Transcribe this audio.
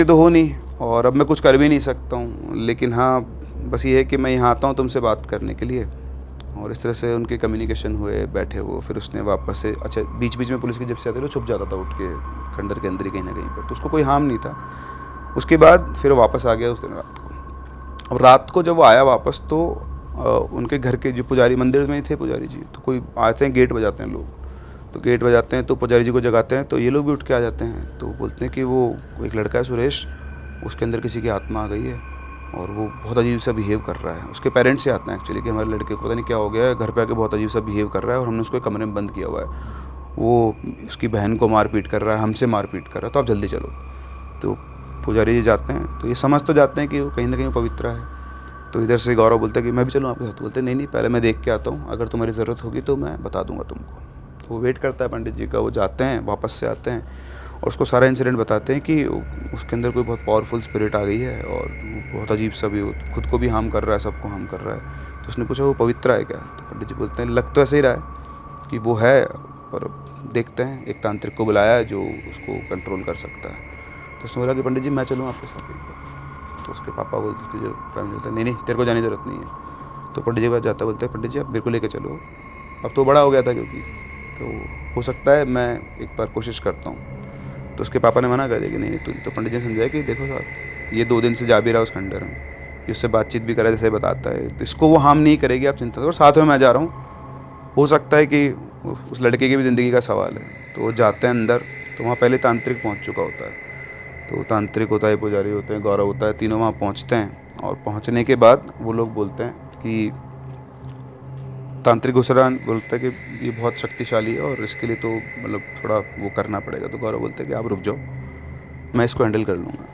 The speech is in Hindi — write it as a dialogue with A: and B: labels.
A: ये तो हो नहीं और अब मैं कुछ कर भी नहीं सकता हूँ, लेकिन हाँ बस ये है कि मैं यहाँ आता हूँ तुमसे बात करने के लिए। और इस तरह से उनके कम्युनिकेशन हुए, बैठे वो, फिर उसने वापस से, अच्छा बीच बीच में पुलिस की जब से आती तो छुप जाता था उठ के खंडर के अंदर ही कहीं ना कहीं पर, तो उसको कोई हार्म नहीं था। उसके बाद फिर वो वापस आ गया उस दिन रात को। अब रात को जब वो आया वापस तो उनके घर के जो पुजारी, मंदिर में ही थे पुजारी जी, तो कोई आते हैं गेट बजाते हैं लोग, तो गेट बजाते हैं तो पुजारी जी को जगाते हैं, तो ये लोग भी उठ के आ जाते हैं। तो बोलते हैं कि वो एक लड़का है सुरेश, उसके अंदर किसी की आत्मा आ गई है और वो बहुत अजीब सा बिहेव कर रहा है। उसके पेरेंट्स से आते हैं एक्चुअली कि हमारे लड़के को पता नहीं क्या हो गया है, घर पे आके बहुत अजीब सा बिहेव कर रहा है और हमने उसको एक कमरे में बंद किया हुआ है, वो उसकी बहन को मारपीट कर रहा है, हमसे मारपीट कर रहा है, तो आप जल्दी चलो। तो पुजारी जी जाते हैं, तो ये समझ तो जाते हैं कि वो कहीं ना कहीं पवित्र है। तो इधर से गौरव बोलता है कि मैं भी चलूँ आपके साथ, बोलते नहीं नहीं पहले मैं देख के आता हूँ, अगर तुम्हारी ज़रूरत होगी तो मैं बता दूंगा तुमको। तो वो वेट करता है पंडित जी का, वो जाते हैं, वापस से आते हैं और उसको सारा इंसिडेंट बताते हैं कि उसके अंदर कोई बहुत पावरफुल स्पिरिट आ गई है और वो बहुत अजीब सा भी, खुद को भी हार्म कर रहा है, सबको हार्म कर रहा है। तो उसने पूछा वो पवित्र है क्या? तो पंडित जी बोलते हैं लग तो ऐसे ही रहा है कि वो है, पर देखते हैं, एक तांत्रिक को बुलाया है जो उसको कंट्रोल कर सकता है। तो उसने बोला कि पंडित जी मैं चलूँ आपके साथ एक बार? तो उसके पापा बोलते, उसकी जो फैमिली बोलते हैं नहीं नहीं तेरे को जाने की ज़रूरत नहीं है। तो पंडित जी के पास जाता, बोलते हैं पंडित जी आप मेरे को लेके चलो, अब तो बड़ा हो गया था क्योंकि, तो हो सकता है मैं एक बार कोशिश करता हूँ। तो उसके पापा ने मना कर दिया कि नहीं नहीं। तो पंडित जी ने समझाया कि देखो साहब ये 2 दिन से जा भी रहा है उस खंडर में, ये उससे बातचीत भी करा जैसे बताता है, तो इसको वो हार्म नहीं करेगी, आप चिंता करो, साथ में मैं जा रहा हूँ। हो सकता है कि उस लड़के की भी ज़िंदगी का सवाल है। तो वो जाते हैं अंदर, तो वहाँ पहले तांत्रिक पहुँच चुका होता है। तो तांत्रिक होता है, पुजारी होते हैं, गौरव होता है, तीनों वहाँ पहुँचते हैं। और पहुँचने के बाद वो लोग बोलते हैं कि तांत्रिक घुसरान बोलता है कि ये बहुत शक्तिशाली है और इसके लिए तो मतलब थोड़ा वो करना पड़ेगा। तो गौरव बोलते हैं कि आप रुक जाओ, मैं इसको हैंडल कर लूँगा।